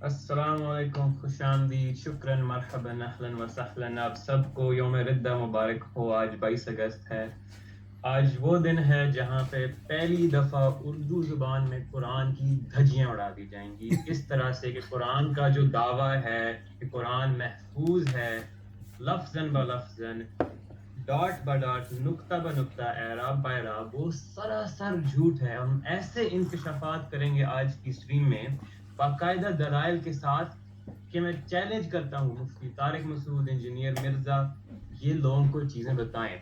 السلام علیکم، خوش آمدید، شکراً، مرحبا، اہلاً و سہلاً. آپ سب کو یوم ردہ مبارک ہو. آج 22 اگست ہے. آج وہ دن ہے جہاں پہ پہلی دفعہ اردو زبان میں قرآن کی دھجیاں اڑا دی جائیں گی، اس طرح سے کہ قرآن کا جو دعویٰ ہے کہ قرآن محفوظ ہے، لفظاً بلفظاً، ڈاٹ با ڈاٹ، نقطہ بہ نقطہ، اعراب با اعراب، وہ سراسر جھوٹ ہے. ہم ایسے انکشافات کریں گے آج کی اسٹریم میں باقاعدہ دلائل کے ساتھ کہ میں چیلنج کرتا ہوں مفتی طارق مسعود، انجینئر مرزا، یہ لوگوں کو چیزیں بتائیں.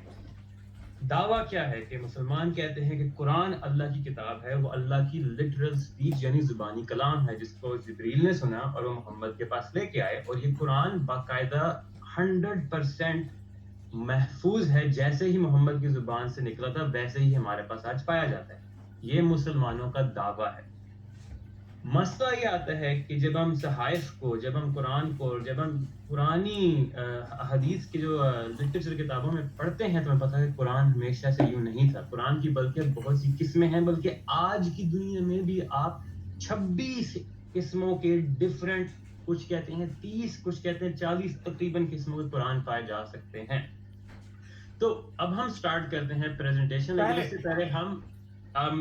دعویٰ کیا ہے کہ مسلمان کہتے ہیں کہ قرآن اللہ کی کتاب ہے، وہ اللہ کی لٹرل سپیچ یعنی زبانی کلام ہے جس کو جبریل نے سنا اور وہ محمد کے پاس لے کے آئے، اور یہ قرآن باقاعدہ 100% محفوظ ہے. جیسے ہی محمد کی زبان سے نکلا تھا ویسے ہی ہمارے پاس آج پایا جاتا ہے. یہ مسلمانوں کا دعویٰ ہے. مسئلہ یہ آتا ہے کہ جب ہم صحائف کو، جب ہم قرآن کو، جب ہم پرانی حدیث کی جو لٹریچر کتابوں میں پڑھتے ہیں تو ہمیں پتہ ہے کہ قرآن ہمیشہ سے یوں نہیں تھا. قرآن کی بلکہ بہت سی قسمیں ہیں، بلکہ آج کی دنیا میں بھی آپ 26 قسموں کے ڈفرینٹ، کچھ کہتے ہیں 30، کچھ کہتے ہیں 40 تقریباً قسموں کے قرآن پائے جا سکتے ہیں. تو اب ہم سٹارٹ کرتے ہیں پریزنٹیشن، لیکن اس سے پہلے ہم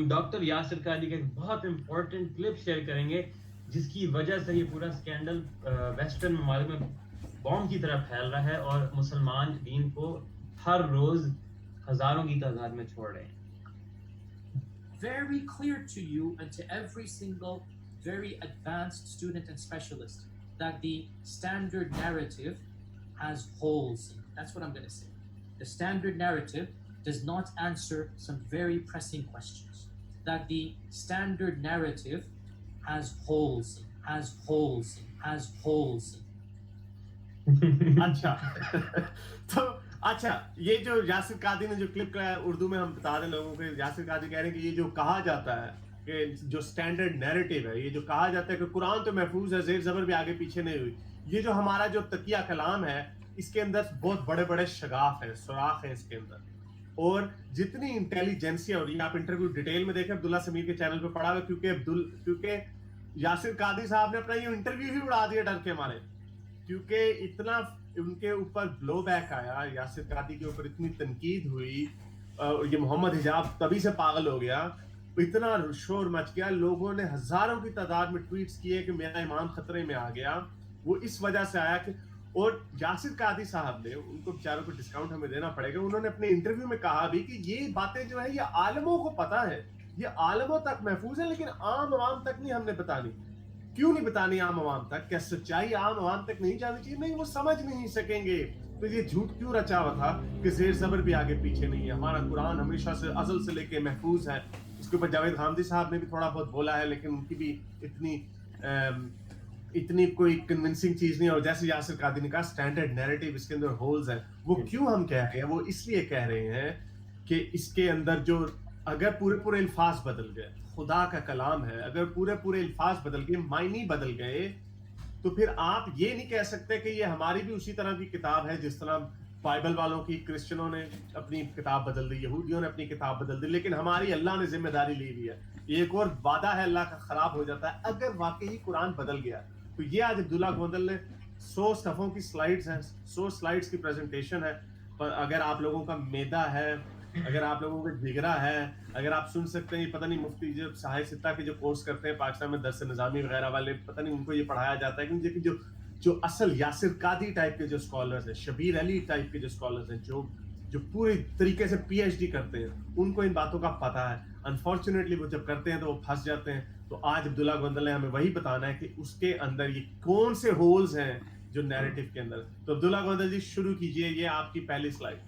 ڈاکٹر یاسر قادری کا ایک بہت امپورٹنٹ کلپ شیئر کریں گے جس کی وجہ سے یہ پورا سکینڈل ویسٹرن ممالک میں بوم کی طرح پھیل رہا ہے اور مسلمان دین کو ہر روز ہزاروں کی تعداد میں چھوڑ رہے ہیں. Very clear to you and to every single very advanced student and specialist that the standard narrative has holes in it. That's what I'm going to say. The standard narrative does not answer some very pressing questions. That the standard narrative has holes in it, has holes in it, has holes in it. اچھا تو اچھا، یہ جو یاسر قادری نے جو clip کرایا اردو میں ہم بتا دیں لوگوں کو. یاسر قادری کہہ رہے ہیں کہ یہ جو کہا جاتا ہے کہ جو سٹینڈرڈ نیریٹو ہے، یہ جو کہا جاتا ہے کہ قرآن تو محفوظ ہے، زیر زبر بھی آگے پیچھے نہیں ہوئی، یہ جو ہمارا جو تقیہ کلام ہے اس کے اندر بہت بڑے بڑے شگاف ہیں، سوراخ ہیں اس کے اندر. اور جتنی انٹیلیجنسیا ہو رہی ہے، آپ انٹرویو ڈیٹیل میں دیکھیں عبداللہ سمیر کے چینل پہ پڑھا ہوا، کیونکہ یاسر قادری صاحب نے اپنا یہ انٹرویو ہی اڑا دیا ڈر کے ہمارے، کیونکہ اتنا ان کے اوپر بلو بیک آیا، یاسر قادری کے اوپر اتنی تنقید ہوئی. یہ محمد حجاب تبھی سے پاگل ہو گیا، اتنا شور مچ گیا، لوگوں نے ہزاروں کی تعداد میں ٹویٹس کیے کہ میرا ایمان خطرے میں آ گیا. وہ اس وجہ سے آیا کہ، اور یاسر قادری صاحب نے، ان کو بیچاروں کو ڈسکاؤنٹ ہمیں دینا پڑے گا، انہوں نے اپنے انٹرویو میں کہا بھی کہ یہ باتیں جو ہے یہ عالموں کو پتہ ہے، یہ عالموں تک محفوظ ہے، لیکن عام عوام تک نہیں ہم نے بتانی. کیوں نہیں بتانی عام عوام تک؟ کیا سچائی عام عوام تک نہیں جانی چاہیے؟ نہیں، وہ سمجھ نہیں سکیں گے. تو یہ جھوٹ کیوں رچا ہوا تھا کہ زیر زبر بھی آگے پیچھے نہیں ہے، ہمارا قرآن ہمیشہ سے ازل سے لے کے محفوظ ہے. اس کے اوپر جاوید غامدی صاحب نے بھی تھوڑا بہت بولا ہے، لیکن ان کی بھی اتنی کوئی کنونسنگ چیز نہیں. اور جیسے یاسر قادری نے کہا سٹینڈرڈ نیریٹو اس کے اندر ہولز ہیں. وہ کیوں ہم کہہ رہے ہیں؟ وہ اس لیے کہہ رہے ہیں کہ اس کے اندر جو اگر پورے الفاظ بدل گئے، خدا کا کلام ہے، اگر پورے الفاظ بدل گئے، معنی بدل گئے، تو پھر آپ یہ نہیں کہہ سکتے کہ یہ ہماری بھی اسی طرح کی کتاب ہے جس طرح بائبل والوں کی کرسچنوں نے اپنی کتاب بدل دی، یہودیوں نے اپنی کتاب بدل دی، لیکن ہماری اللہ نے ذمہ داری لی ہوئی ہے. یہ ایک اور وعدہ ہے اللہ کا خراب ہو جاتا ہے اگر واقعی قرآن بدل گیا. تو یہ آج عبداللہ گوندل نے 100 صفحوں کی سلائیڈز ہیں، 100 سلائیڈز کی پریزنٹیشن ہے. پر اگر آپ لوگوں کا میدا ہے، اگر آپ لوگوں کا جگرا ہے، اگر آپ سن سکتے ہیں، پتہ نہیں مفتی جو صحائف ستہ کے جو کورس کرتے ہیں پاکستان میں، درس نظامی وغیرہ والے، پتہ نہیں ان کو یہ پڑھایا جاتا ہے کہ جو اصل یاسر قادری ٹائپ کے جو اسکالرز ہیں، شبیر علی ٹائپ کے جو اسکالرز ہیں، جو پوری طریقے سے پی ایچ ڈی کرتے ہیں، ان کو ان باتوں کا پتہ ہے. انفارچونیٹلی وہ جب کرتے ہیں تو وہ پھنس جاتے ہیں. تو آج عبداللہ گوندل نے ہمیں وہی بتانا ہے کہ اس کے اندر یہ کون سے ہولز ہیں جو نیریٹو کے اندر. تو عبداللہ گوندل جی شروع کیجئے، یہ آپ کی پہلی سلائیڈ.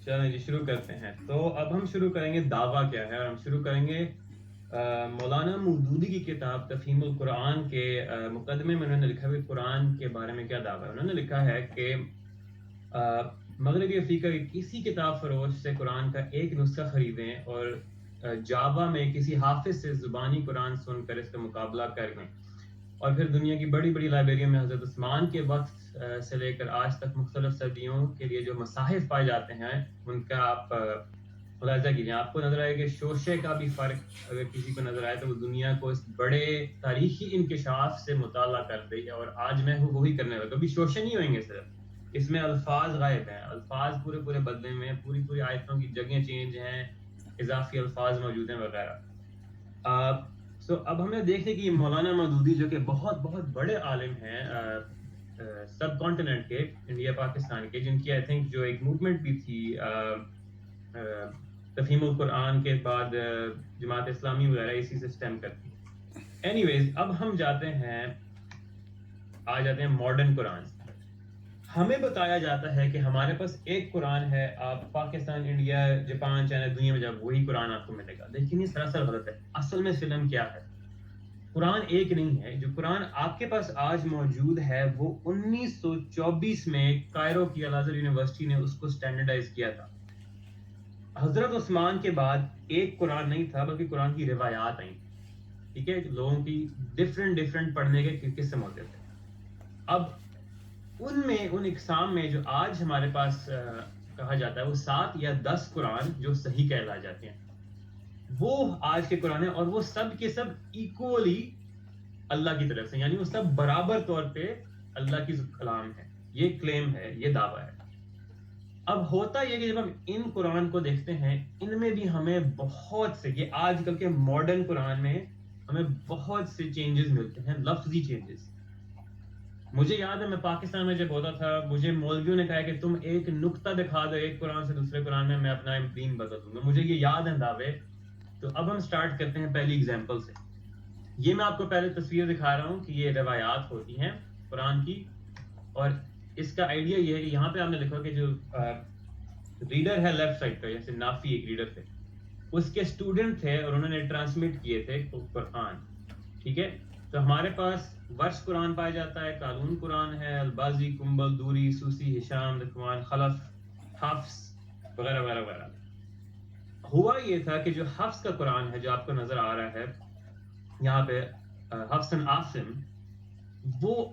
چلیں جی شروع کرتے ہیں. تو اب ہم شروع کریں گے دعویٰ کیا ہے، اور ہم شروع کریں گے مولانا مودودی کی کتاب تفہیم القرآن کے مقدمے میں انہوں نے لکھا ہے قرآن کے بارے میں کیا دعویٰ ہے. انہوں نے لکھا ہے کہ مغربی افریقہ کے کسی کتاب فروش سے قرآن کا ایک نسخہ خریدیں اور جاوا میں کسی حافظ سے زبانی قرآن سن کر اس کا مقابلہ کر لیں، اور پھر دنیا کی بڑی بڑی لائبریریوں میں حضرت عثمان کے وقت سے لے کر آج تک مختلف صدیوں کے لیے جو مصاحف پائے جاتے ہیں ان کا آپ ملاحظہ کیجیے آپ کو نظر آئے کہ شوشے کا بھی فرق اگر کسی کو نظر آئے تو وہ دنیا کو اس بڑے تاریخی انکشاف سے مطالعہ کر دے اور آج میں وہی کرنے لگا. کبھی شوشے نہیں ہوئیں گے صرف اس میں الفاظ غائب ہیں, الفاظ پورے بدلے میں, پوری آیتوں کی جگہیں چینج ہیں, اضافی الفاظ موجود ہیں وغیرہ. سو اب ہمیں دیکھیں کہ مولانا مودودی جو کہ بہت بڑے عالم ہیں سب کانٹیننٹ کے, انڈیا پاکستان کے, جن کی آئی تھنک جو ایک موومنٹ بھی تھی تفہیم القرآن کے بعد جماعت اسلامی وغیرہ اسی سے سٹیم کرتی. اینی ویز اب ہم آ جاتے ہیں ماڈرن قرآن. ہمیں بتایا جاتا ہے کہ ہمارے پاس ایک قرآن ہے, آپ پاکستان, انڈیا, جاپان, چائنا, دنیا میں جب وہی قرآن آپ کو ملے گا, لیکن یہ سراسر غلط ہے. اصل میں فلم کیا ہے؟ قرآن ایک نہیں ہے. جو قرآن آپ کے پاس آج موجود ہے وہ 1924 میں کائرو کی الازہر یونیورسٹی نے اس کو سٹینڈرڈائز کیا تھا. حضرت عثمان کے بعد ایک قرآن نہیں تھا بلکہ قرآن کی روایات آئیں. ٹھیک ہے, لوگوں کی ڈفرینٹ پڑھنے کے قسم ہوتے تھے. اب ان اقسام میں جو آج ہمارے پاس کہا جاتا ہے وہ 7 یا 10 قرآن جو صحیح کہلا جاتے ہیں وہ آج کے قرآن ہیں, اور وہ سب کے سب ایکولی اللہ کی طرف سے, یعنی وہ سب برابر طور پہ اللہ کی کلام ہے. یہ کلیم ہے, یہ دعویٰ ہے. اب ہوتا یہ کہ جب ہم ان قرآن کو دیکھتے ہیں ان میں بھی ہمیں بہت سے, یہ آج کل کے ماڈرن قرآن میں ہمیں بہت سے چینجز ملتے ہیں, لفظی چینجز. مجھے یاد ہے میں پاکستان میں جب ہوتا تھا مجھے مولویوں نے کہا کہ تم ایک نقطہ دکھا دو ایک قرآن سے دوسرے قرآن میں اپنا دین بدل دوں گا. مجھے یہ یاد ہے دعوے. تو اب ہم سٹارٹ کرتے ہیں پہلی اگزامپل سے. یہ میں آپ کو پہلے تصویر دکھا رہا ہوں کہ یہ روایات ہوتی ہیں قرآن کی, اور اس کا آئیڈیا یہ ہے کہ یہاں پہ آپ نے لکھا کہ جو ریڈر ہے لیفٹ سائڈ پہ, جیسے نافی ایک ریڈر تھے, اس کے اسٹوڈنٹ تھے اور انہوں نے ٹرانسمٹ کیے تھے قرآن. ٹھیک ہے, تو ہمارے پاس ورش قرآن پایا جاتا ہے, قالون قرآن ہے, البازی, کمبل, دوری, سوسی, ہشام, دکوان, خلف, حفص وغیرہ وغیرہ وغیرہ. ہوا یہ تھا کہ جو حفص کا قرآن ہے جو آپ کو نظر آ رہا ہے یہاں پہ, حفص عاصم, وہ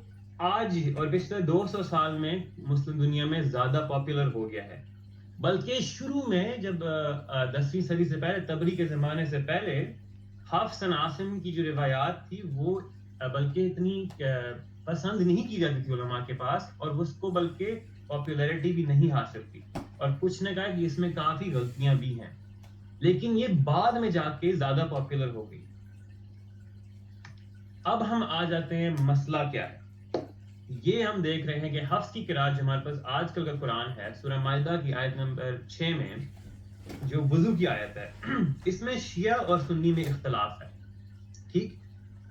آج اور پچھلے 200 سال میں مسلم دنیا میں زیادہ پاپولر ہو گیا ہے. بلکہ شروع میں جب 10ویں صدی سے پہلے, تبری کے زمانے سے پہلے, حفص عاصم کی جو روایات تھی وہ بلکہ اتنی پسند نہیں کی جاتی تھی علماء کے پاس, اور اس کو بلکہ پاپولیرٹی بھی نہیں حاصل تھی, اور کچھ نے کہا کہ اس میں کافی غلطیاں بھی ہیں, لیکن یہ بعد میں جا کے زیادہ پاپولر ہو گئی. اب ہم آ جاتے ہیں مسئلہ کیا ہے. یہ ہم دیکھ رہے ہیں کہ حفص کی قرات جو ہمارے پاس آج کل کا قرآن ہے, سورہ مائدہ کی آیت نمبر 6 میں جو وضو کی آیت ہے, اس میں شیعہ اور سنی میں اختلاف ہے. ٹھیک,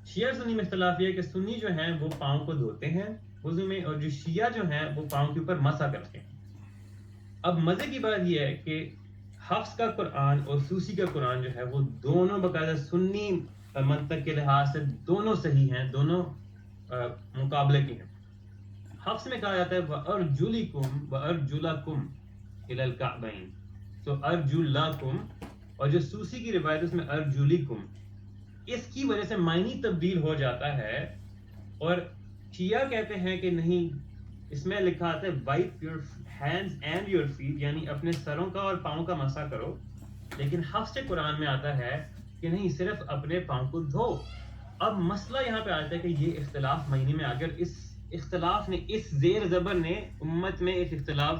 شیعہ سنی میں اختلاف یہ ہے کہ سنی جو ہیں وہ پاؤں کو دھوتے ہیں وضو میں, اور جو شیعہ جو ہیں وہ پاؤں کے اوپر مسح کرتے ہیں. اب مزے کی بات یہ ہے کہ حفص کا قرآن اور سوسی کا قرآن جو ہے وہ دونوں باقاعدہ سنی منطق کے لحاظ سے دونوں صحیح ہیں, دونوں مقابلے کے ہیں. حفص میں کہا جاتا ہے وَأَرْجُلِكُمْ وَأَرْجُلَكُمْ إِلَى الْكَعْبَيْن, تو أَرْجُلَكُمْ, اور جو سوسی کی روایت اس میں أَرْجُلِكُمْ, اس کی وجہ سے معنی تبدیل ہو جاتا ہے. اور شیعہ کہتے ہیں کہ نہیں, اس میں لکھا آتا ہے wipe your hands and your feet, یعنی اپنے سروں کا اور پاؤں کا مسح کرو, لیکن حفص قرآن میں آتا ہے کہ نہیں, صرف اپنے پاؤں کو دھو. اب مسئلہ یہاں پہ آتا ہے کہ یہ اختلاف معنی میں, اگر اس اختلاف نے, اس زیر زبر نے امت میں ایک اختلاف